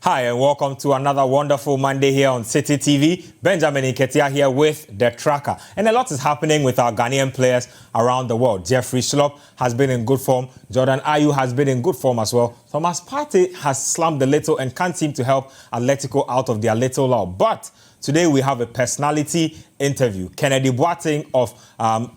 Hi and welcome to another wonderful Monday here on City TV. Benjamin Nketsia here with The Tracker. And a lot is happening with our Ghanaian players around the world. Jeffrey Schlupp has been in good form. Jordan Ayew has been in good form as well. Thomas Partey has slumped a little and can't seem to help Atletico out of their little lull. But today we have a personality interview. Kofi Boateng of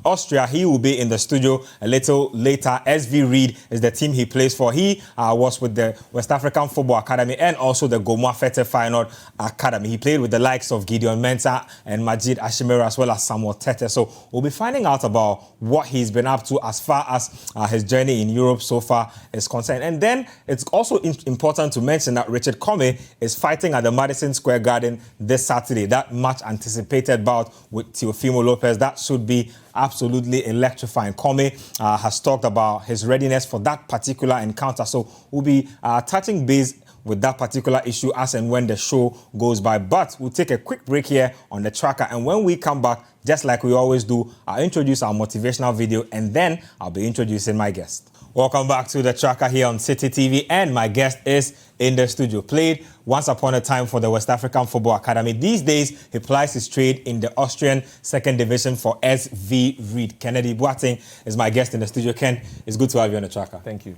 Austria, he will be in the studio a little later. SV Reid is the team he plays for. He was with the West African Football Academy and also the Gomwa Fete Feyenoord Academy. He played with the likes of Gideon Mensah and Majid Ashimeru as well as Samuel Tete. So we'll be finding out about what he's been up to as far as his journey in Europe so far is concerned. And then it's also important to mention that Richard Comey is fighting at the Madison Square Garden this Saturday. That much anticipated bout with Teofimo Lopez. That should be absolutely electrifying. Comey has talked about his readiness for that particular encounter. So we'll be touching base with that particular issue as and when the show goes by. But we'll take a quick break here on The Tracker. And when we come back, just like we always do, I'll introduce our motivational video and then I'll be introducing my guest. Welcome back to The Tracker here on City TV, and my guest is in the studio. Played once upon a time for the West African Football Academy. These days, he plies his trade in the Austrian second division for SV Reid. Kofi Boateng is my guest in the studio. Ken, it's good to have you on The Tracker. Thank you.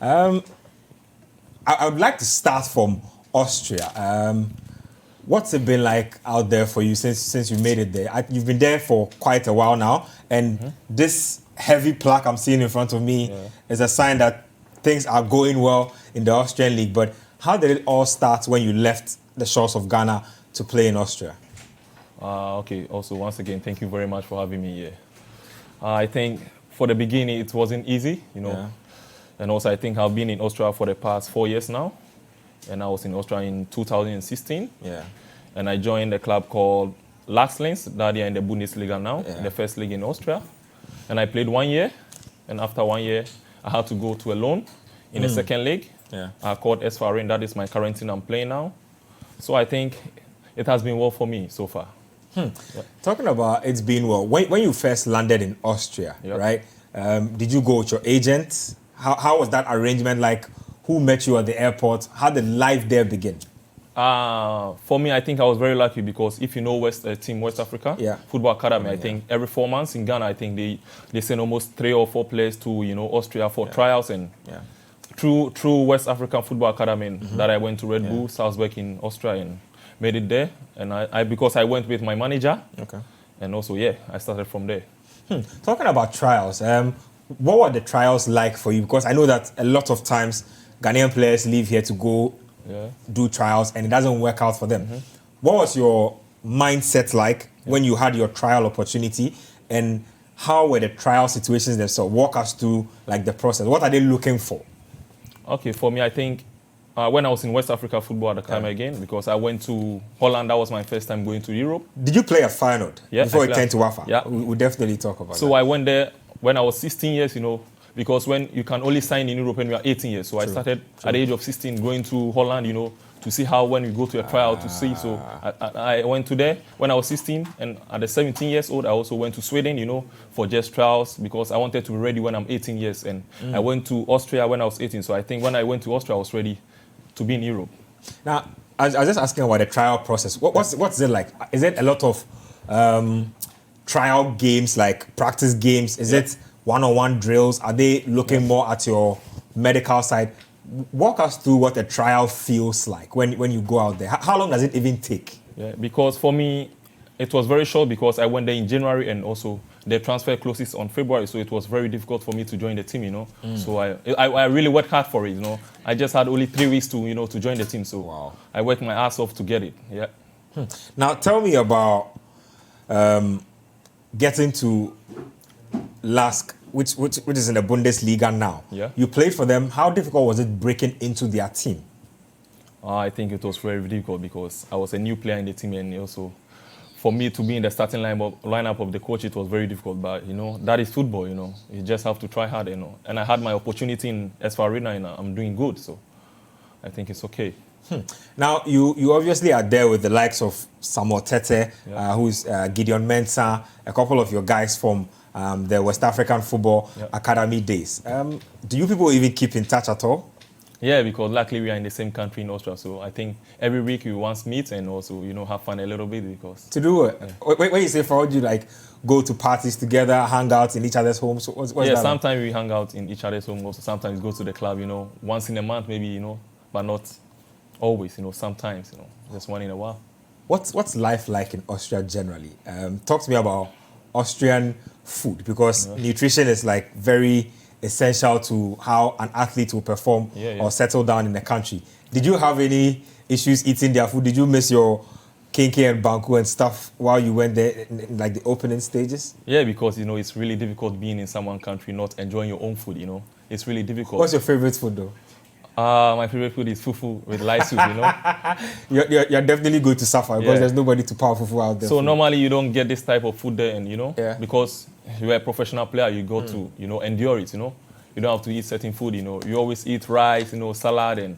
I would like to start from Austria. What's it been like out there for you since you made it there? You've been there for quite a while now, and this heavy plaque I'm seeing in front of me is a sign that things are going well in the Austrian league. But how did it all start when you left the shores of Ghana to play in Austria? Okay, also once again, thank you very much for having me here. I think for the beginning it wasn't easy, and also I think I've been in Austria for the past 4 years now, and I was in Austria in 2016, and I joined a club called Laxlins, that year in the Bundesliga now, in the first league in Austria. And I played 1 year, and after 1 year, I had to go to a loan in the second league called SV Reid. That is my current team I'm playing now. So I think it has been well for me so far. Talking about it's been well, when you first landed in Austria, right? Did you go with your agent? How was that arrangement like? Who met you at the airport? How did life there begin? For me, I think I was very lucky because if you know Team West Africa Football Academy, I think every 4 months in Ghana, I think they send almost 3 or 4 players to Austria for trials, and through West African Football Academy that I went to Red Bull Salzburg in Austria and made it there, and I because I went with my manager, and also I started from there. Talking about trials, what were the trials like for you? Because I know that a lot of times Ghanaian players leave here to go do trials and it doesn't work out for them. What was your mindset like when you had your trial opportunity, and how were the trial situations themselves? Walk us through like the process. What are they looking for? Okay, for me, I think when I was in West Africa Football Academy again, because I went to Holland, that was my first time going to Europe. Did you play at Feyenoord before you came to Wafa? Yeah. We'll definitely talk about that. So I went there when I was 16 years, because when you can only sign in Europe when you are 18 years. So I started at the age of 16 going to Holland, to see how when you go to a trial to see. So I went to there when I was 16, and at the 17 years old, I also went to Sweden, for just trials because I wanted to be ready when I'm 18 years. And I went to Austria when I was 18. So I think when I went to Austria, I was ready to be in Europe. Now, I was just asking about the trial process. What's it like? Is it a lot of trial games, like practice games? Is it one-on-one drills? Are they looking more at your medical side? Walk us through what a trial feels like when you go out there. How long does it even take? Because for me, it was very short because I went there in January, and also the transfer closes on February, so it was very difficult for me to join the team, So I really worked hard for it, I just had only 3 weeks to to join the team, so I worked my ass off to get it. Now tell me about getting to LASK, which is in the Bundesliga now. You played for them. How difficult was it breaking into their team? I think it was very difficult because I was a new player in the team, and also for me to be in the starting lineup of the coach, it was very difficult. But that is football. You just have to try hard. And I had my opportunity in SV Reid, and I'm doing good. So I think it's okay. Now you obviously are there with the likes of Samuel Tete, who's Gideon Mensah, a couple of your guys from the West African Football Academy days. Do you people even keep in touch at all? Yeah, because luckily we are in the same country in Austria, so I think every week we once meet and also, you know, have fun a little bit because... To do it? Yeah. When you say forward, you like go to parties together, hang out in each other's homes? So what's yeah, that sometimes we hang out in each other's home also. Sometimes go to the club, you know, once in a month maybe, you know, but not always, you know, sometimes, you know, just one in a while. What's life like in Austria generally? Talk to me about Austrian food, because nutrition is like very essential to how an athlete will perform or settle down in the country. Did you have any issues eating their food? Did you miss your Kinky and Banku and stuff while you went there in like the opening stages? Yeah, because, you know, it's really difficult being in someone's country not enjoying your own food, you know. It's really difficult. What's your favorite food though? My favorite food is fufu with light soup, you know. you're definitely going to suffer because there's nobody to power fufu out there. So normally you don't get this type of food there, and you know, because you're a professional player, you got to, you know, endure it, you know. You don't have to eat certain food, you know. You always eat rice, you know, salad, and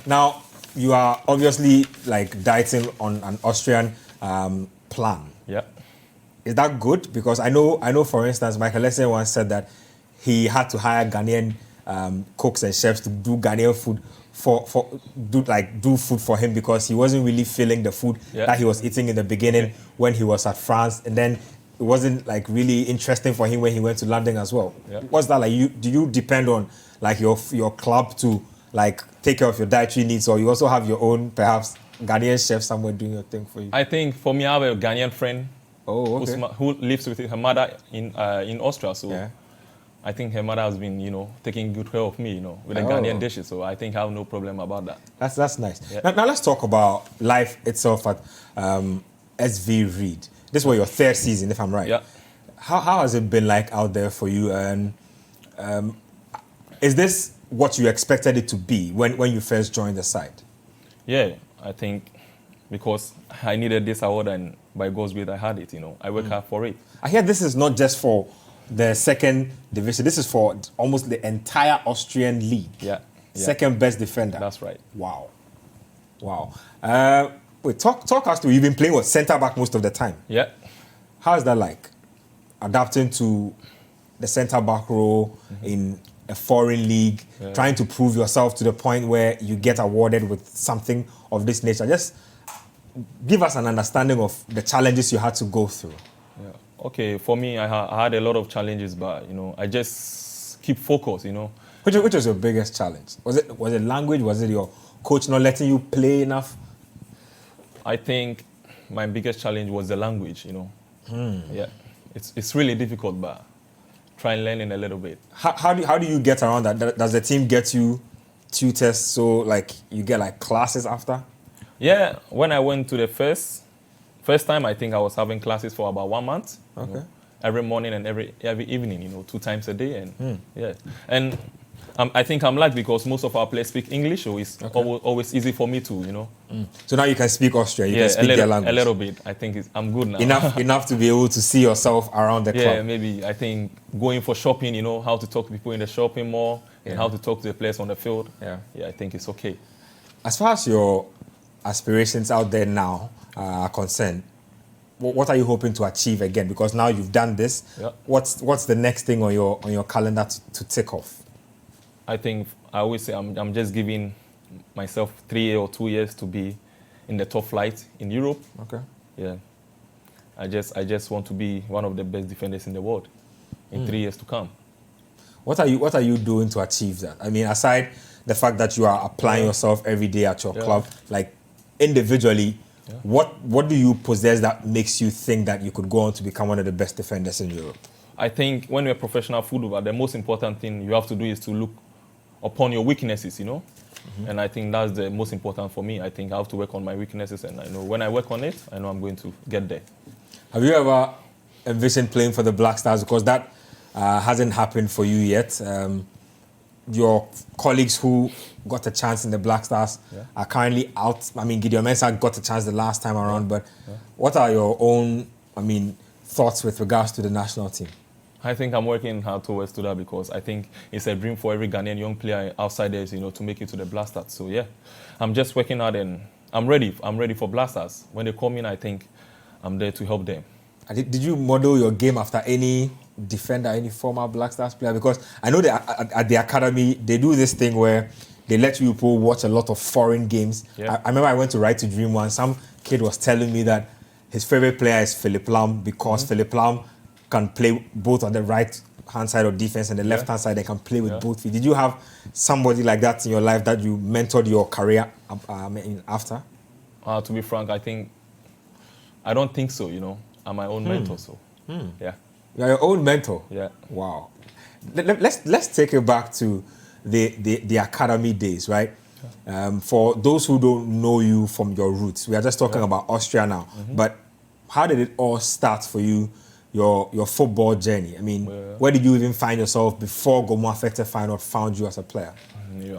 Now, you are obviously like dieting on an Austrian plan. Yeah. Is that good? Because I know, for instance, Michael Essien once said that he had to hire Ghanaian cooks and chefs to do Ghanaian food do food for him because he wasn't really feeling the food that he was eating in the beginning when he was at France, and then it wasn't like really interesting for him when he went to London as well. What's that like? Do you depend on like your club to like take care of your dietary needs, or you also have your own perhaps Ghanaian chef somewhere doing your thing for you? I think for me, I have a Ghanaian friend who lives with her mother in Austria, so I think her mother has been, you know, taking good care of me, you know, with the Ghanaian dishes. So I think I have no problem about that. That's nice. Now let's talk about life itself at SV Reid. This was your third season, if I'm right. Yeah. How has it been like out there for you? And is this what you expected it to be when you first joined the side? Yeah, I think because I needed this award, and by God's will, I had it. You know, I work hard for it. I hear this is not just for the second division. This is for almost the entire Austrian league. Yeah. Second best defender. That's right. Wow. Wait, talk us through. You've been playing with centre back most of the time. Yeah. How is that like? Adapting to the centre back role in a foreign league, trying to prove yourself to the point where you get awarded with something of this nature. Just give us an understanding of the challenges you had to go through. Yeah. Okay, for me, I had a lot of challenges, but, you know, I just keep focused, you know. Which was your biggest challenge? Was it language? Was it your coach not letting you play enough? I think my biggest challenge was the language, you know. Yeah, it's really difficult, but try and learn it a little bit. How do you get around that? Does the team get you tutors, so like you get like classes after? Yeah, when I went to the first time, I think I was having classes for about 1 month. Okay. You know, every morning and every evening, you know, 2 times a day, and and I think I'm lucky because most of our players speak English, so it's always easy for me to, you know. So now you can speak Austrian, you can speak their language. A little bit. I think I'm good now. Enough to be able to see yourself around the club. Yeah, maybe. I think going for shopping, you know, how to talk to people in the shopping mall and how to talk to the players on the field. Yeah, I think it's okay. As far as your aspirations out there now are concerned, what are you hoping to achieve again? Because now you've done this. Yeah. What's the next thing on your calendar to tick off? I think I always say I'm just giving myself 3 or 2 years to be in the top flight in Europe. Okay. Yeah. I just want to be one of the best defenders in the world in 3 years to come. What are you doing to achieve that? I mean, aside the fact that you are applying yourself every day at your club, like individually, what do you possess that makes you think that you could go on to become one of the best defenders in Europe? I think when you're a professional footballer, the most important thing you have to do is to look upon your weaknesses, you know. And I think that's the most important for me. I think I have to work on my weaknesses, and I know when I work on it, I know I'm going to get there. Have you ever envisioned playing for the Black Stars? Because that hasn't happened for you yet. Your colleagues who got a chance in the Black Stars are currently out. I mean, Gideon Mensah got a chance the last time around, but what are your own, thoughts with regards to the national team? I think I'm working hard towards that because I think it's a dream for every Ghanaian young player outside there, you know, to make it to the Black Stars. So yeah, I'm just working hard and I'm ready. I'm ready for Black Stars. When they come in, I think I'm there to help them. Did you model your game after any defender, any former Black Stars player? Because I know that at the academy, they do this thing where they let people watch a lot of foreign games. Yeah. I remember I went to Right to Dream once. Some kid was telling me that his favorite player is Philip Lam because Philip Lam can play both on the right-hand side of defense and the left-hand side. They can play with both feet. Did you have somebody like that in your life that you mentored your career after? To be frank, I don't think so, I'm my own mentor, so yeah. You're your own mentor? Yeah. Wow. Let's take it back to the academy days, right? For those who don't know you from your roots, we are just talking about Austria now, but how did it all start for you, your football journey? I mean, where did you even find yourself before Gomo Affected found you as a player?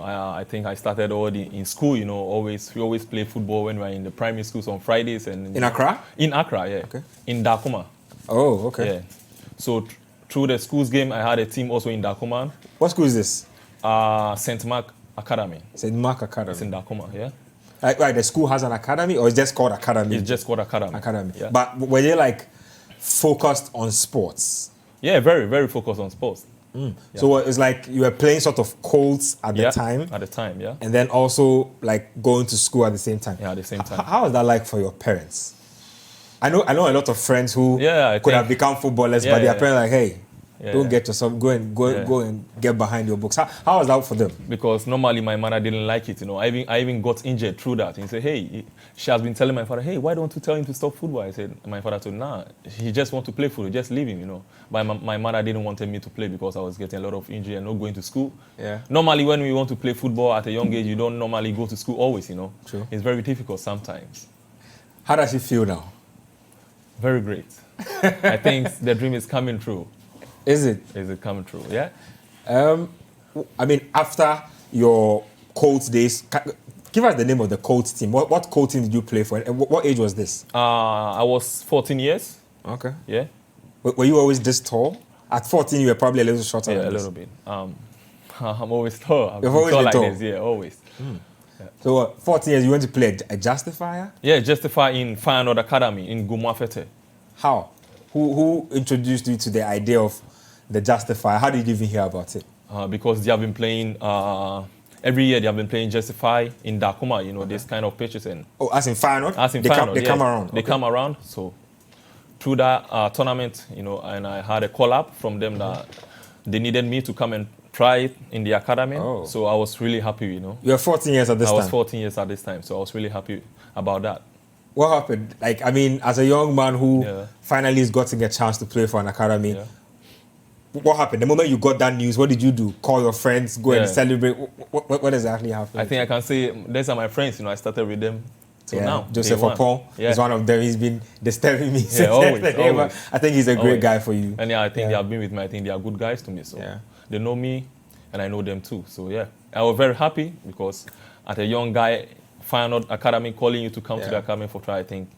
I think I started already in school, we always play football when we were in the primary schools on Fridays. And in Accra? In Accra, yeah. Okay. In Dakuma. Oh, okay. Yeah. So through the schools game, I had a team also in Dakuma. What school is this? St. Mark Academy. St. Mark Academy. It's in Dakuma, yeah. Right, the school has an academy, or it's just called academy? It's just called academy. Academy. Yeah. But were they like focused on sports? Yeah, very, very focused on sports. Yeah. So it's like you were playing sort of Colts at the time? At the time, yeah. And then also like going to school at the same time? Yeah, at the same time. How was that like for your parents? I know a lot of friends who could have become footballers, but their parents like, hey, don't get yourself, go and get behind your books. How was that for them? Because normally my mother didn't like it, I even got injured through that. And he said, hey, she has been telling my father, hey, why don't you tell him to stop football? I said, my father told, nah, he just want to play football, just leave him, But my mother didn't want me to play because I was getting a lot of injury and not going to school. Yeah. Normally when we want to play football at a young age, you don't normally go to school always, True. It's very difficult sometimes. How does it feel now? Very great. I think the dream is coming true. Is it? Is it coming true? Yeah. I mean, after your Colts days, give us the name of the Colts team. What Colts team did you play for? And what age was this? I was 14 years. Okay. Yeah. Were you always this tall? At 14, you were probably a little shorter. Yeah, a little bit. I'm always tall. You've always been like tall? this. Yeah, always. Yeah. So 14 years, you went to play a Justifier? Yeah, Justifier in Feyenoord Academy in Gomo Affected. How? Who introduced you to the idea of the Justifier? How did you even hear about it? Because they have been playing, every year they have been playing Justify in Dakuma, this kind of pitches. And as in Feyenoord? As in Feyenoord, They come around? They come around, so through that tournament, and I had a call-up from them that they needed me to come and try it in the academy. Oh. So I was really happy, You were 14 years at this time? I was 14 years at this time, so I was really happy about that. What happened? Like, I mean, as a young man who finally is getting a chance to play for an academy, what happened? The moment you got that news, what did you do? Call your friends, go and celebrate? What exactly happened? I think I can say, these are my friends, I started with them till now. Joseph Opon is one of them. He's been disturbing me since always. I think he's a great guy for you. And I think they have been with me. I think they are good guys to me. So they know me and I know them too. So I was very happy because at a young guy, Feyenoord Academy calling you to come to the academy for try, I think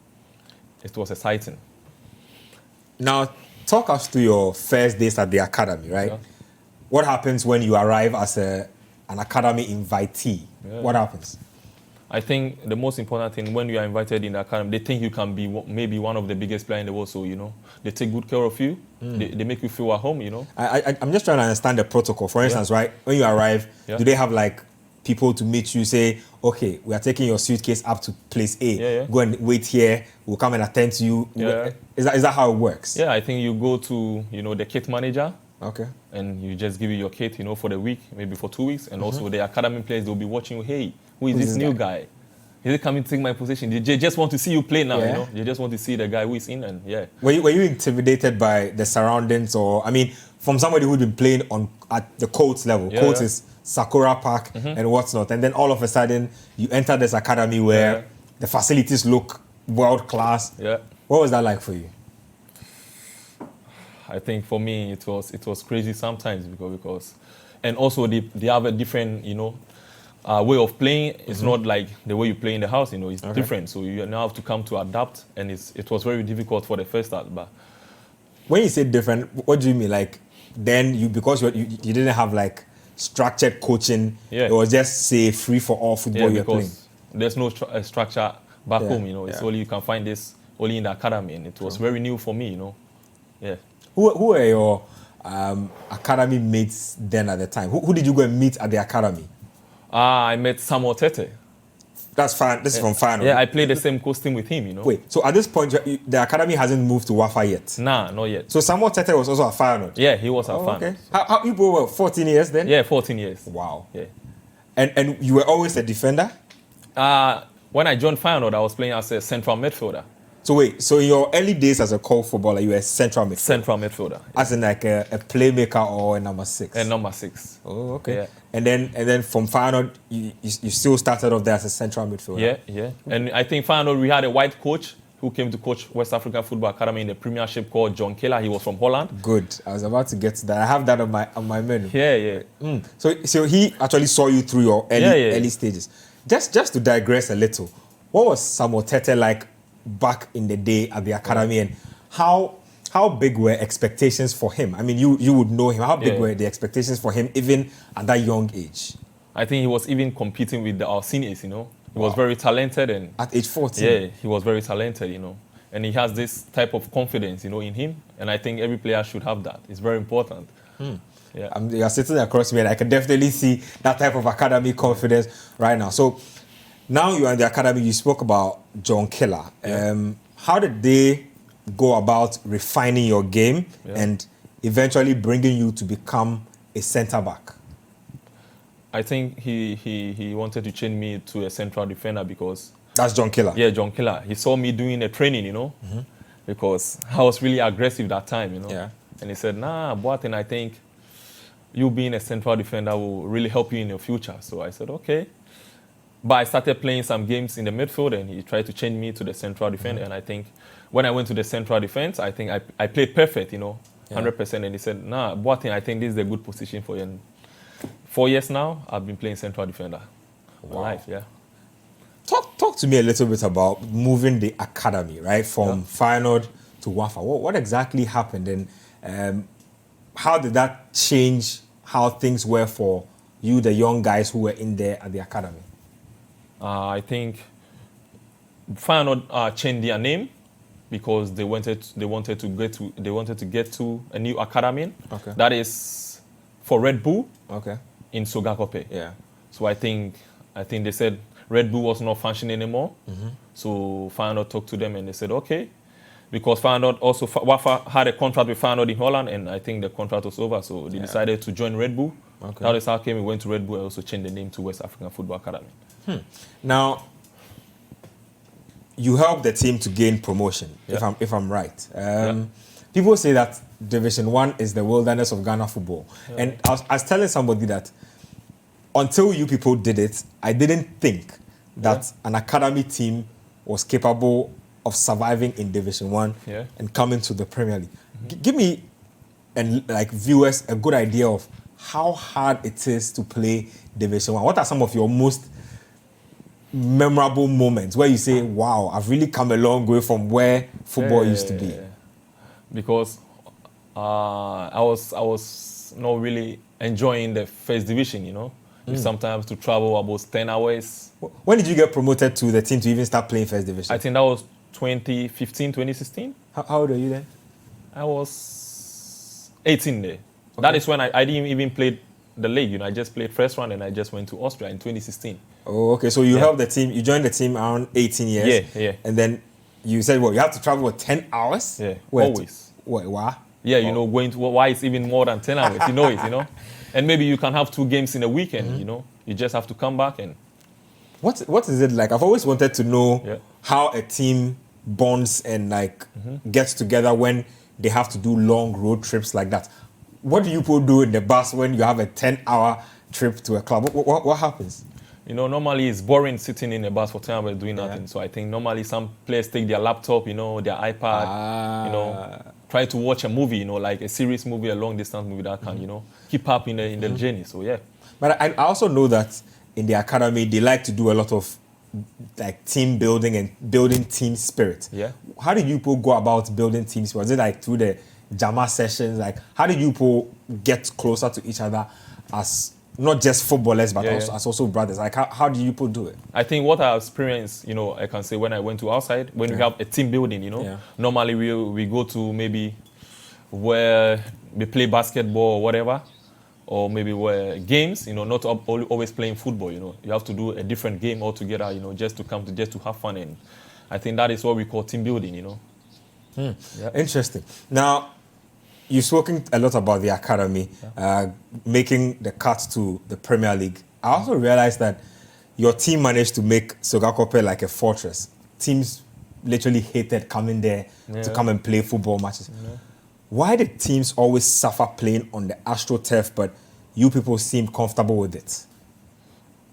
it was exciting. Now, talk us through your first days at the academy, right? Yeah. What happens when you arrive as an academy invitee? Yeah. What happens? I think the most important thing, when you are invited in the academy, they think you can be maybe one of the biggest players in the world. So, they take good care of you. They make you feel at home, I'm just trying to understand the protocol. For instance, right, when you arrive, do they have like people to meet you, say, okay, we are taking your suitcase up to place A. Go and wait here. We'll come and attend to you. Is that how it works? Yeah, I think you go to, the kit manager. Okay. And you just give you your kit, for the week, maybe for 2 weeks. And also the academy players, they'll be watching you. Hey, who is this new guy? Is he coming to take my position? They just want to see you play now, They just want to see the guy who is in and Were you intimidated by the surroundings or, I mean, from somebody who'd been playing at the Colts level, Colts is Sakura Park and what's not, and then all of a sudden you enter this academy where the facilities look world class. Yeah. What was that like for you? I think for me it was crazy sometimes because and also they have a different way of playing. It's not like the way you play in the house. It's different. So you now have to come to adapt, and it was very difficult for the first start. But when you say different, what do you mean? Like then because you didn't have like structured coaching. It was just say free for all football you're playing. There's no structure back home. It's only you can find this only in the academy, and it was very new for me. Yeah. Who were your academy mates then at the time? Who did you go and meet at the academy? I met Samuel Tete. That's fine. This is from Feyenoord. Yeah, I played the same costume with him, you know. Wait, so at this point, the academy hasn't moved to Wafa yet? Nah, not yet. So Samuel Tete was also at Feyenoord? Yeah, he was at Feyenoord. Okay. How you were 14 years then? Yeah, 14 years. Wow. Yeah. And you were always a defender? When I joined Feyenoord, I was playing as a central midfielder. So wait, so in your early days as a core footballer, you were a central midfielder? Central midfielder. As in like a playmaker or a number 6? A number 6. Oh, okay. Yeah. And then from Feyenoord, you still started off there as a central midfielder? Yeah. And I think Feyenoord, we had a white coach who came to coach West African Football Academy in the Premiership called John Keller. He was from Holland. Good. I was about to get to that. I have that on my menu. Yeah. So he actually saw you through your early stages. Just to digress a little, what was Samuel Tete like back in the day at the academy, and how big were expectations for him? I mean, you would know him. How big were the expectations for him even at that young age? I think he was even competing with our seniors, you know. He was very talented. And at age 14? Yeah, he was very talented, you know. And he has this type of confidence, you know, in him. And I think every player should have that. It's very important. Yeah. You are sitting across me and I can definitely see that type of academic confidence right now. So now you are in the academy. You spoke about John Keller. How did they go about refining your game and eventually bringing you to become a centre-back? I think he wanted to change me to a central defender because... That's John Keller? Yeah, John Keller. He saw me doing a training, you know, because I was really aggressive that time, you know. Yeah. And he said, nah, Boateng, I think you being a central defender will really help you in your future. So I said, okay. But I started playing some games in the midfield and he tried to change me to the central defender. And I think when I went to the central defense, I think I played perfect, you know, 100%. And he said, nah, Boateng, I think this is a good position for you. And 4 years now, I've been playing central defender. Wow. Life, yeah. Talk to me a little bit about moving the academy, right, from Feyenoord to Wafa. What exactly happened, and how did that change how things were for you, the young guys who were in there at the academy? I think Feyenoord changed their name because they wanted to get to a new academy. Okay. That is for Red Bull. Okay. In Sogakope. Yeah. So I think they said Red Bull was not functioning anymore. So Feyenoord talked to them and they said, okay. Because Feyenoord also, Wafa had a contract with Feyenoord in Holland and I think the contract was over. So they decided to join Red Bull. Okay. That is how we went to Red Bull and also changed the name to West African Football Academy. Now, you helped the team to gain promotion, if I'm right. People say that Division 1 is the wilderness of Ghana football. And I was telling somebody that until you people did it, I didn't think that an academy team was capable of surviving in Division 1 and coming to the Premier League. Give me, and like viewers, a good idea of how hard it is to play Division 1. What are some of your most memorable moments where you say, wow, I've really come a long way from where football used to be? Because I was not really enjoying the first division, you know. Sometimes to travel about 10 hours. When did you get promoted to the team to even start playing first division? I think that was 2015, 2016. How old were you then? I was 18 there. Okay. That is when I didn't even play the league, you know. I just played first round and I just went to Austria in 2016. Oh, okay. So you helped the team, you joined the team around 18 years. Yeah. And then you said, well, you have to travel for 10 hours? Yeah, always. Why? Yeah, you know, going to, why it's even more than 10 hours, you know it, you know. And maybe you can have 2 games in a weekend, you know. You just have to come back and... What is it like? I've always wanted to know how a team bonds and like gets together when they have to do long road trips like that. What do you people do in the bus when you have a 10-hour trip to a club? What happens? You know, normally it's boring sitting in a bus for 10 hours doing nothing. So I think normally some players take their laptop, you know, their iPad, you know, try to watch a movie, you know, like a serious movie, a long distance movie that can, you know, keep up in the journey. So yeah. But I also know that in the academy they like to do a lot of like team building and building team spirit. Yeah. How did you people go about building team spirit? Was it like through the Jama sessions? Like how did you people get closer to each other as not just footballers, but as also brothers? Like, how do you people do it? I think what I experienced, you know, I can say when I went to outside, when we have a team building, you know, normally we go to maybe where we play basketball or whatever, or maybe where games, not always playing football, You have to do a different game altogether, just to have fun. And I think that is what we call team building, Yeah. Interesting. Now, you've spoken a lot about the academy, making the cut to the Premier League. I also realized that your team managed to make Sogakope like a fortress. Teams literally hated coming there to come and play football matches. Why did teams always suffer playing on the AstroTurf, but you people seemed comfortable with it?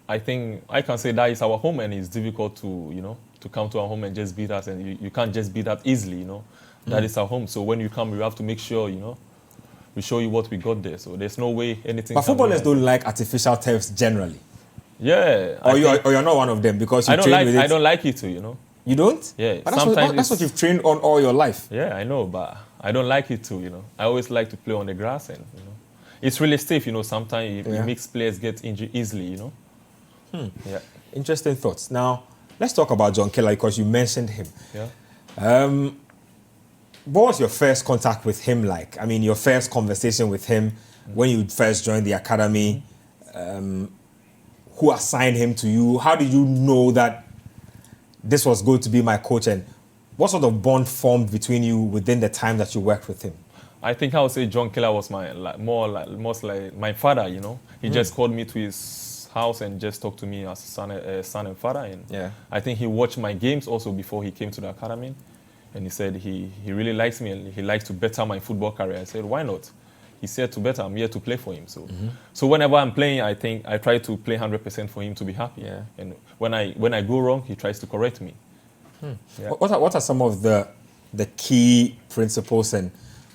I think I can say that is our home, and it's difficult to come to our home and just beat us, and you can't just beat that easily, That is our home. So when you come, you have to make sure, we show you what we got there. So there's no way anything. But footballers don't like artificial turfs generally. Yeah. Or you're not one of them because you train with it. I don't like it too, You don't? Yeah. But that's what you've trained on all your life. Yeah, I know, but I don't like it too, I always like to play on the grass, and it's really stiff, Sometimes it makes players get injured easily, Yeah. Interesting thoughts. Now, let's talk about John Keller because you mentioned him. Yeah. What was your first contact with him like? I mean, your first conversation with him when you first joined the academy. Who assigned him to you? How did you know that this was going to be my coach? And what sort of bond formed between you within the time that you worked with him? I think I would say John Keller was most like my father, He just called me to his house and just talked to me as a son and father. And I think he watched my games also before he came to the academy. And he said he really likes me and he likes to better my football career. I said, why not? He said to better, I'm here to play for him. So whenever I'm playing, I think I try to play 100% for him to be happy. Yeah. And when I go wrong, he tries to correct me. Yeah. What are some of the key principles and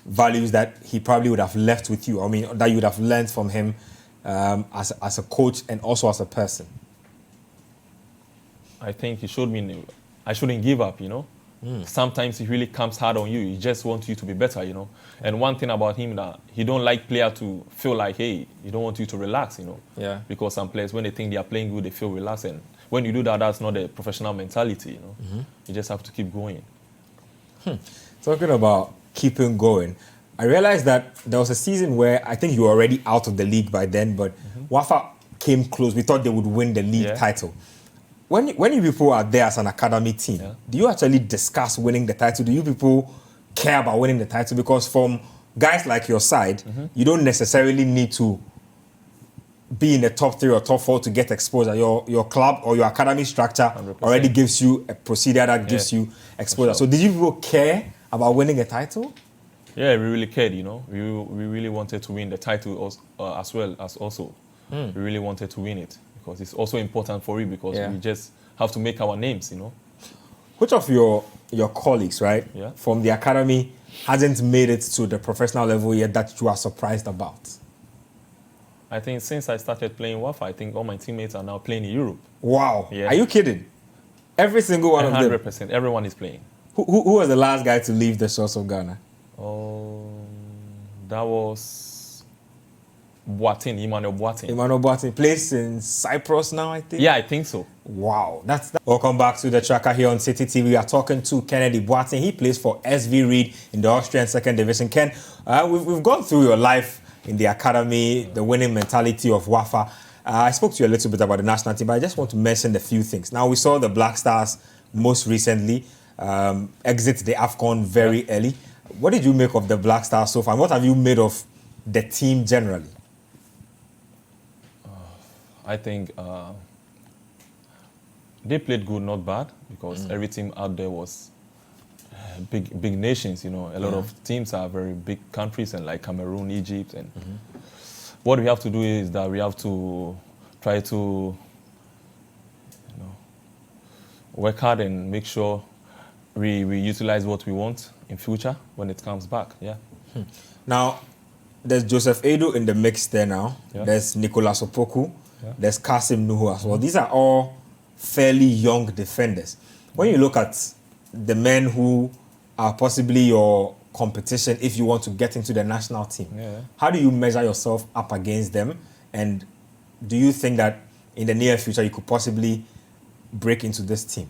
values that he probably would have left with you? I mean, that you would have learned from him as a coach and also as a person? I think he showed me I shouldn't give up, Sometimes he really comes hard on you. He just wants you to be better, And one thing about him that he don't like player to feel like, hey, he don't want you to relax, Yeah. Because some players, when they think they are playing good, they feel relaxed. And when you do that, that's not a professional mentality, You just have to keep going. Talking about keeping going, I realized that there was a season where I think you were already out of the league by then, but Wafa came close. We thought they would win the league title. When you people are there as an academy team, do you actually discuss winning the title? Do you people care about winning the title? Because from guys like your side, you don't necessarily need to be in the top 3 or top 4 to get exposure. Your club or your academy structure 100%. already gives you a procedure that gives you exposure. Sure. So did you people care about winning a title? Yeah, we really cared, We really wanted to win the title as well as also. We really wanted to win it because it's also important for you because we just have to make our names, Which of your colleagues, right, from the academy hasn't made it to the professional level yet that you are surprised about? I think since I started playing WAFA, I think all my teammates are now playing in Europe. Wow. Yeah. Are you kidding? Every single one 100%, of them? 100%. Everyone is playing. Who was the last guy to leave the shores of Ghana? That was Emmanuel Boateng. Emmanuel Boateng plays in Cyprus now, I think? Yeah, I think so. Wow. Welcome back to the tracker here on City TV. We are talking to Kennedy Boateng. He plays for SV Reid in the Austrian 2nd Division. Ken, we've gone through your life in the academy, the winning mentality of Wafa. I spoke to you a little bit about the national team, but I just want to mention a few things. Now, we saw the Black Stars most recently exit the AFCON very early. What did you make of the Black Stars so far? And what have you made of the team generally? I think they played good, not bad, because every team out there was big nations, A lot of teams are very big countries, and like Cameroon, Egypt, and what we have to do is that we have to try to, work hard and make sure we utilize what we want in future when it comes back. Yeah. Now, there's Joseph Edo in the mix there now. Yeah. There's Nicolas Opoku. Yeah. There's Kasim Nuhu as well. These are all fairly young defenders. When you look at the men who are possibly your competition if you want to get into the national team, how do you measure yourself up against them? And do you think that in the near future you could possibly break into this team?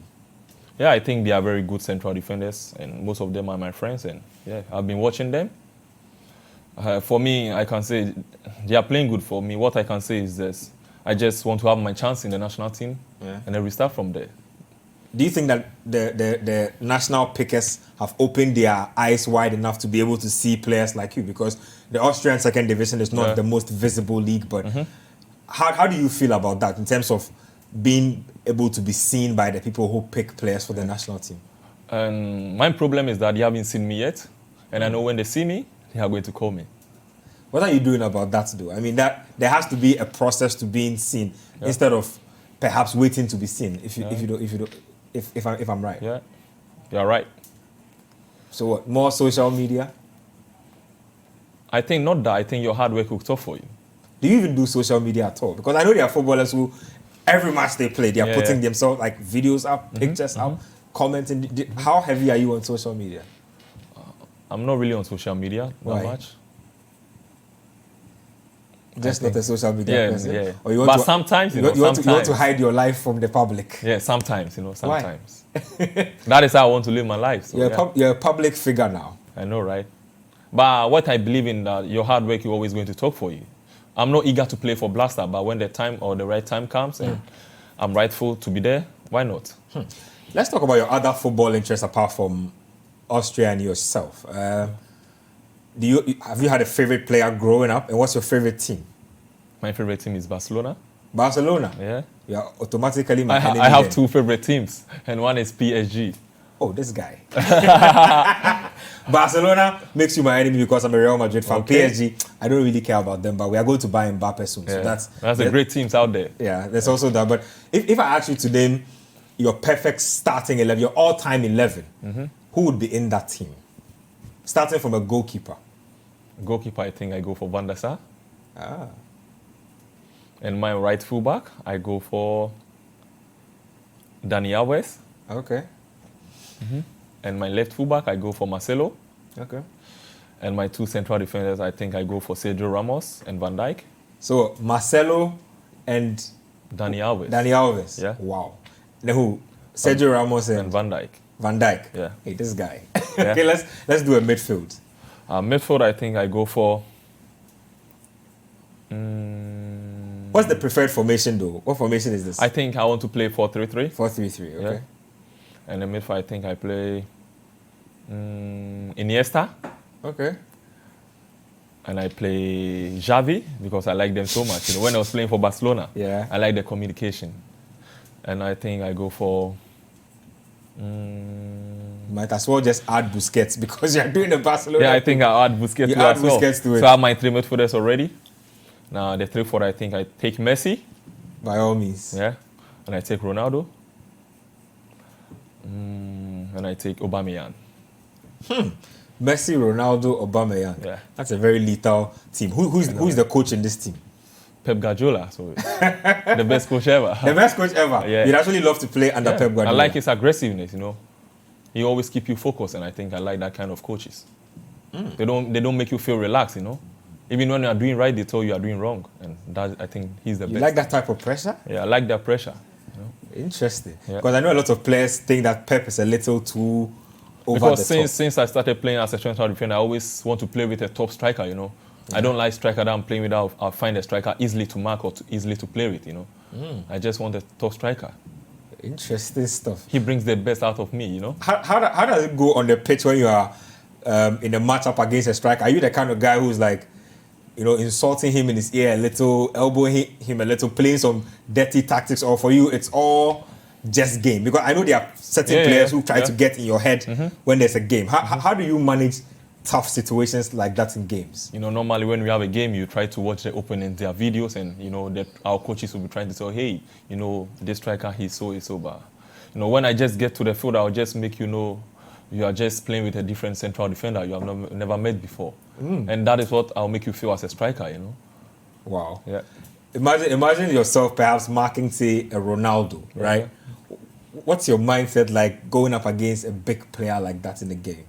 Yeah, I think they are very good central defenders, and most of them are my friends. And I've been watching them, For me, I can say they are playing good for me. What I can say is this. I just want to have my chance in the national team and then we start from there. Do you think that the national pickers have opened their eyes wide enough to be able to see players like you? Because the Austrian second division is not the most visible league, but how do you feel about that in terms of being able to be seen by the people who pick players for the national team? My problem is that they haven't seen me yet, and I know when they see me, they are going to call me. What are you doing about that, though? I mean, that there has to be a process to being seen instead of perhaps waiting to be seen. If I'm right. Yeah, you're right. So what? More social media? I think not that. I think your hard work will talk for you. Do you even do social media at all? Because I know there are footballers who, every match they play, they are putting themselves like videos up, pictures up, commenting. How heavy are you on social media? I'm not really on social media that much. Just not a social media person? Yeah. Or you want but to, sometimes, you want to hide your life from the public? Yeah, sometimes, sometimes. That is how I want to live my life. So, you're a public figure now. I know, right? But what I believe in, that your hard work is always going to talk for you. I'm not eager to play for Blaster, but when the time or the right time comes and I'm rightful to be there, why not? Let's talk about your other football interests apart from Austria and yourself. Have you had a favorite player growing up, and what's your favorite team? My favorite team is Barcelona. Barcelona? Yeah. You're automatically my enemy. I have two favorite teams, and one is PSG. Oh, this guy. Barcelona makes you my enemy because I'm a Real Madrid fan. Okay. PSG, I don't really care about them, but we are going to buy Mbappe soon. So that's the great teams out there. Yeah, there's also that. But if I ask you to name your perfect starting 11, your all-time 11, who would be in that team? Starting from a goalkeeper. Goalkeeper, I think I go for Van der Sar. Ah. And my right fullback, I go for Dani Alves. Okay. And my left fullback, I go for Marcelo. Okay. And my two central defenders, I think I go for Sergio Ramos and Van Dijk. So Marcelo and Dani Alves. Dani Alves. Yeah. Wow. Then who? Sergio Ramos and Van Dijk. Van Dijk. Yeah. Hey, this guy. Yeah. Okay, let's do a midfield. Midfield, I think I go for. What's the preferred formation, though? What formation is this? I think I want to play 4-3-3. 4-3-3. Okay. Yeah. And the midfield, I think I play Iniesta. Okay. And I play Xavi because I like them so much. When I was playing for Barcelona, I like the communication. And I think I go for. Might as well just add Busquets because you're doing the Barcelona. Yeah, I think I'll add Busquets you to add as well. Busquets to it. So I have my three midfielders already. Now the 3-4, I think I take Messi. By all means. Yeah. And I take Ronaldo. And I take Aubameyang. Messi, Ronaldo, Aubameyang. Yeah. That's a very lethal team. Who's the coach in this team? Pep Guardiola. So the best coach ever. The best coach ever. Yeah. You'd actually love to play under Pep Guardiola. I like his aggressiveness, He always keep you focused, and I think I like that kind of coaches. They don't make you feel relaxed, Even when you are doing right, they tell you are doing wrong. And that, I think he's the best. You like that type of pressure? Yeah, I like that pressure. Interesting. Yeah. Because I know a lot of players think that Pep is a little too over the top. Because since I started playing as a central defender, I always want to play with a top striker, I don't like striker that I'm playing with. I'll find a striker easily to mark or easily to play with, I just want a top striker. Interesting stuff. He brings the best out of me, How does it go on the pitch when you are in a matchup against a striker? Are you the kind of guy who's like, insulting him in his ear a little, elbowing him a little, playing some dirty tactics, or for you it's all just game? Because I know there are certain players who try to get in your head when there's a game. How do you manage tough situations like that in games? Normally when we have a game, you try to watch the opponent, their videos, and our coaches will be trying to say, hey, this striker, he's so bad. When I just get to the field, I'll just make you are just playing with a different central defender you have never met before. And that is what I'll make you feel as a striker, Wow. Yeah. Imagine yourself perhaps marking, say, a Ronaldo, right? What's your mindset like going up against a big player like that in the game?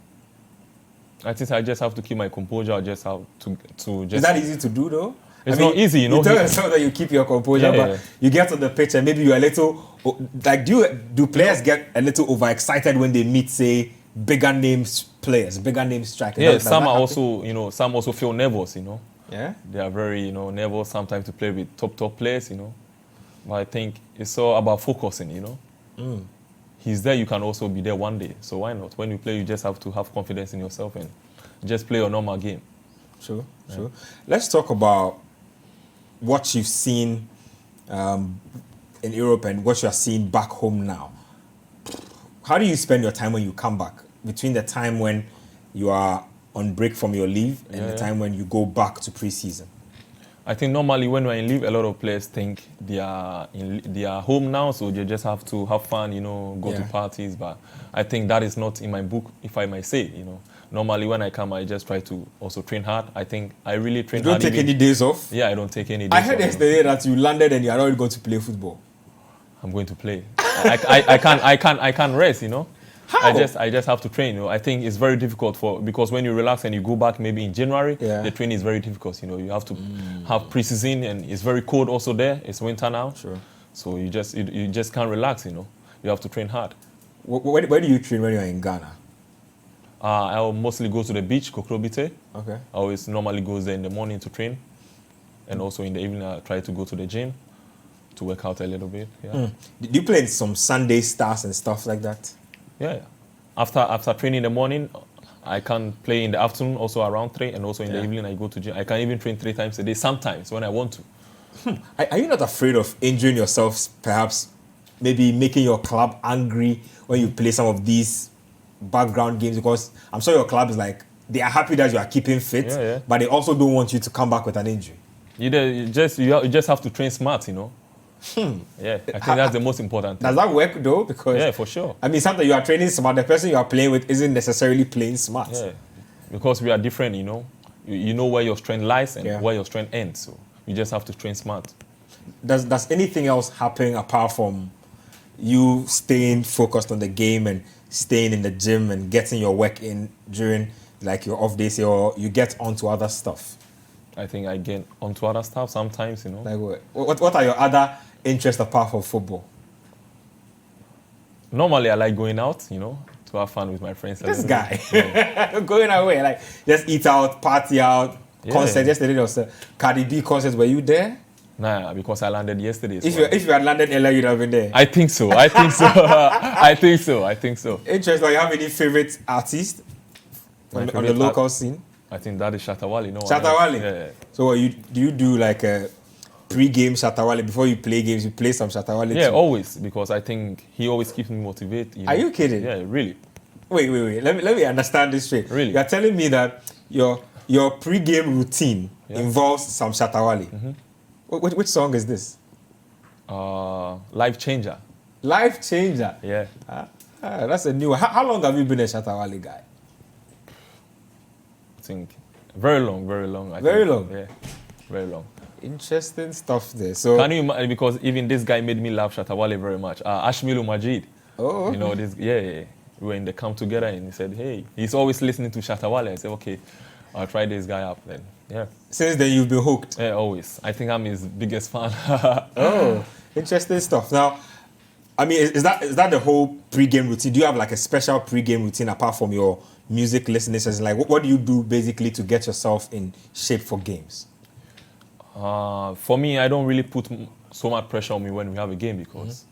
I think I just have to keep my composure. I just have to just... Is that easy to do, though? It's not easy, You tell yourself that you keep your composure, but you get on the pitch and maybe you're a little... Like, do players get a little overexcited when they meet, say, bigger names players, bigger name strikers? Yeah, some are also, some also feel nervous, Yeah? They are very, nervous sometimes to play with top players, But I think it's all about focusing, He's there, you can also be there one day. So why not? When you play, you just have to have confidence in yourself and just play your normal game. Sure. Let's talk about what you've seen in Europe and what you're seeing back home now. How do you spend your time when you come back? Between the time when you are on break from your leave and the time when you go back to pre-season? I think normally when we're in leave, a lot of players think they are home now, so they just have to have fun, go to parties. But I think that is not in my book, if I might say, Normally when I come, I just try to also train hard. I think I really train hard. You don't take any days off? Yeah, I don't take any days off. I heard off, yesterday that you landed and you are already going to play football. I'm going to play. I can't rest, How? I just have to train. I think it's very difficult because when you relax and you go back maybe in January, the training is very difficult. You have to have pre-season and it's very cold also there. It's winter now. Sure. So you just can't relax. You have to train hard. Where do you train when you're in Ghana? I'll mostly go to the beach, Kokrobite. Okay. I always normally go there in the morning to train, and also in the evening I try to go to the gym to work out a little bit. Yeah. Do you play in some Sunday stars and stuff like that? Yeah. After training in the morning, I can play in the afternoon, also around 3, and also in the evening I go to gym. I can even train 3 times a day sometimes when I want to. Are you not afraid of injuring yourself, perhaps maybe making your club angry when you play some of these background games? Because I'm sure your club is like, they are happy that you are keeping fit, but they also don't want you to come back with an injury. You just have to train smart, Yeah, I think that's the most important thing. Does that work though? Because yeah, for sure. I mean, sometimes you are training smart, the person you are playing with isn't necessarily playing smart. Yeah, because we are different, You know where your strength lies and where your strength ends. So you just have to train smart. Does anything else happen apart from you staying focused on the game and staying in the gym and getting your work in during like your off days, or you get onto other stuff? I think I get onto other stuff sometimes, Like what are your other interests apart from football? Normally, I like going out, to have fun with my friends. This guy, going away, like just eat out, party out, concert. Yesterday there was a Cardi B concert. Were you there? Nah, because I landed yesterday. So if you had landed earlier, you'd have been there. I think so. I think so. Interesting. Do you have any favorite artist on the local scene? I think that is Shatawale. Shatawale? Yeah. So do you do like a pre-game Shatawale before you play games? You play some Shatawale Yeah, too? always, because I think he always keeps me motivated. Are you kidding? Yeah, really. Wait. Let me understand this straight. Really? You're telling me that your pre-game routine involves some Shatawale. Mm-hmm. Which song is this? Life Changer. Life Changer? Yeah. That's a new one. How long have you been a Shatawale guy? I think very long. Very long? Yeah, very long. Interesting stuff there. So can you imagine, because even this guy made me love Shatawale very much. Ashmilu Majid. Oh. This, we were in the camp together and he said, hey, he's always listening to Shatawale. I said, okay, I'll try this guy up then. Yeah. Since then you've been hooked? Yeah, always. I think I'm his biggest fan. Oh, interesting stuff. Now, I mean, is that the whole pre-game routine? Do you have like a special pre-game routine apart from your music listening sessions? Like, what do you do basically to get yourself in shape for games? For me, I don't really put so much pressure on me when we have a game because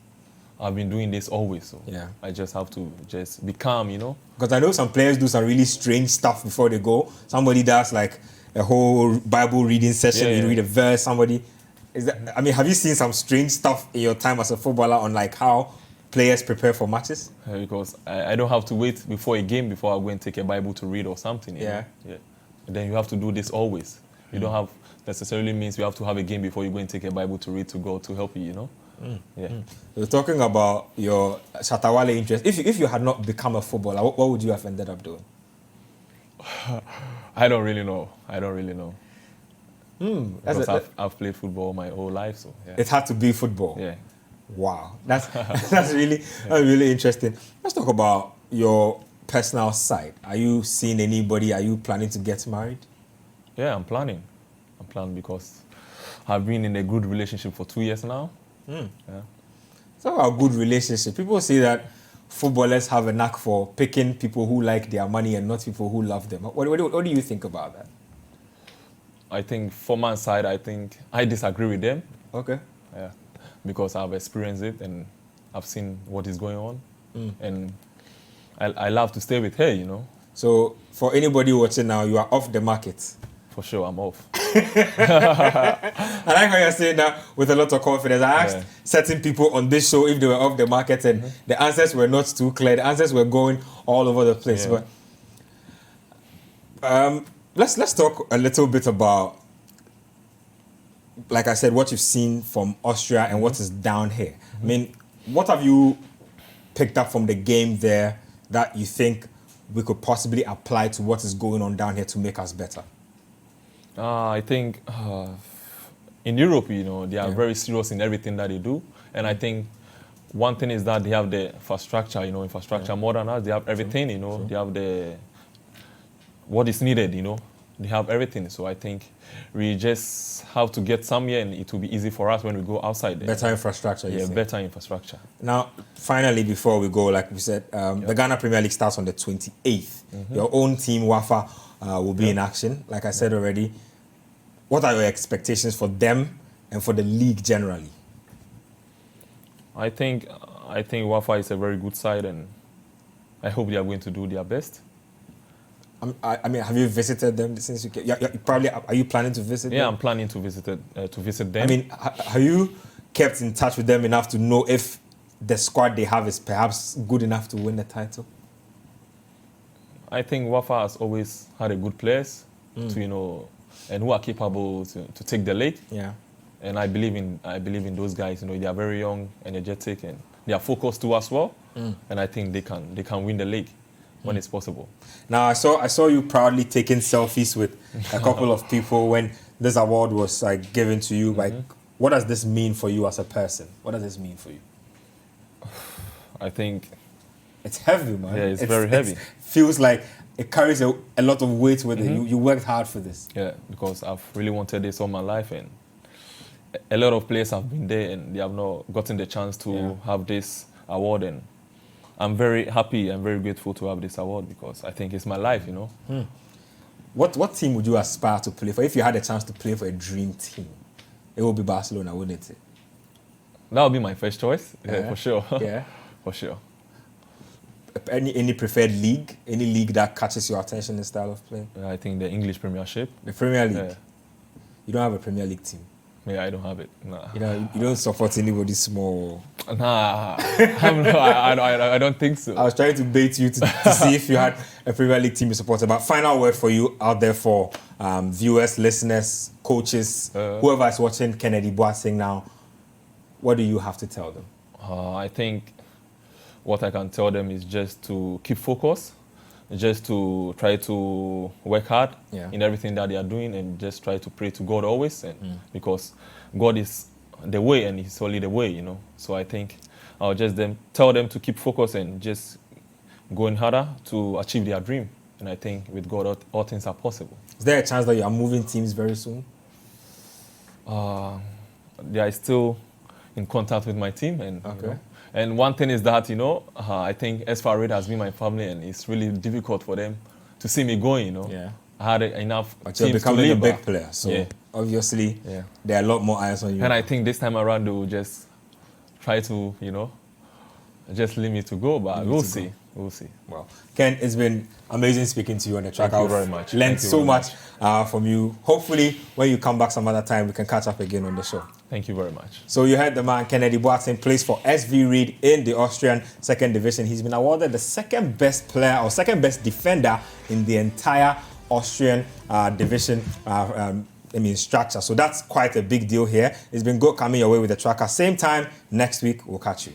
I've been doing this always. So I just have to just be calm, Because I know some players do some really strange stuff before they go. Somebody does like a whole Bible reading session. You read a verse. Somebody have you seen some strange stuff in your time as a footballer on like how players prepare for matches? Because I don't have to wait before a game before I go and take a Bible to read or something. Yeah. And then you have to do this always. You don't have necessarily means you have to have a game before you go and take a Bible to read to God to help you, We're talking about your Shatawale interest. If you had not become a footballer, what would you have ended up doing? I don't really know. Because I've played football my whole life, so it had to be football. Yeah. Wow, that's really interesting. Let's talk about your personal side. Are you seeing anybody? Are you planning to get married? Yeah, I'm planning because I've been in a good relationship for 2 years now. Yeah. Talk about good relationship. People say that footballers have a knack for picking people who like their money and not people who love them. What do you think about that? I think from my side, I think I disagree with them. Okay. Yeah, because I've experienced it and I've seen what is going on, and I love to stay with her, you know. So for anybody watching now, you are off the market. For sure, I'm off. I like how you're saying that with a lot of confidence. I asked certain people on this show if they were off the market, and the answers were not too clear. The answers were going all over the place. Yeah. But let's talk a little bit about, like I said, what you've seen from Austria and what is down here. I mean, what have you picked up from the game there that you think we could possibly apply to what is going on down here to make us better? I think in Europe, you know, they are very serious in everything that they do. And I think one thing is that they have the infrastructure, you know, more than us. They have everything, you know. They have what is needed, you know. They have everything. So I think we just have to get somewhere and it will be easy for us when we go outside there. Better infrastructure, you say? Better infrastructure. Now, finally, before we go, like we said, the Ghana Premier League starts on the 28th. Your own team, Wafa, will be in action. Like I said already, what are your expectations for them and for the league generally? I think Wafa is a very good side, and I hope they are going to do their best. I mean, have you visited them since you came? Probably, are you planning to visit them? Yeah, I'm planning to visit them. I mean, have you kept in touch with them enough to know if the squad they have is perhaps good enough to win the title? I think Wafa has always had a good players to, you know, and who are capable to take the league. Yeah. And I believe in those guys. You know, they are very young, energetic, and they are focused too as well. And I think they can win the league when it's possible. Now, I saw you proudly taking selfies with a couple of people when this award was given to you. Like, what does this mean for you as a person? What does this mean for you? I think it's heavy, man. Yeah, it's very heavy. It feels like it carries a lot of weight with it. You worked hard for this. Yeah, because I've really wanted this all my life, and a lot of players have been there and they have not gotten the chance to have this award, and I'm very happy and very grateful to have this award because I think it's my life, you know. What team would you aspire to play for? If you had a chance to play for a dream team, it would be Barcelona, wouldn't it? That would be my first choice, for sure. Yeah. For sure. Any preferred league? Any league that catches your attention in style of play? I think the English Premiership. The Premier League? Yeah. You don't have a Premier League team? Yeah, I don't have it. Nah. You don't support anybody small? Nah, I don't think so. I was trying to bait you to see if you had a Premier League team you supported. But final word for you out there for viewers, listeners, coaches, whoever is watching Kennedy Boateng now, what do you have to tell them? I think what I can tell them is just to keep focused, just to try to work hard in everything that they are doing, and just try to pray to God always, and because God is the way and He's only the way, you know. So I think I'll just tell them to keep focused and just going harder to achieve their dream. And I think with God, all things are possible. Is there a chance that you are moving teams very soon? They are still in contact with my team, and you know, and one thing is that, you know, I think SV Reid has been my family, and it's really difficult for them to see me going, you know. Yeah. I had enough but teams you're becoming to a leave, big player, so obviously there are a lot more eyes on you. And I think this time around they will just try to, you know, just leave me to go, but we'll see. We'll see. Well, Ken, it's been amazing speaking to you on the track. Thank you very much. Learned so much from you. Hopefully, when you come back some other time, we can catch up again on the show. Thank you very much. So you heard the man, Kennedy Boateng, plays for SV Reid in the Austrian second division. He's been awarded the second best player or second best defender in the entire Austrian division structure. So that's quite a big deal here. It's been good coming your way with the tracker. Same time next week, we'll catch you.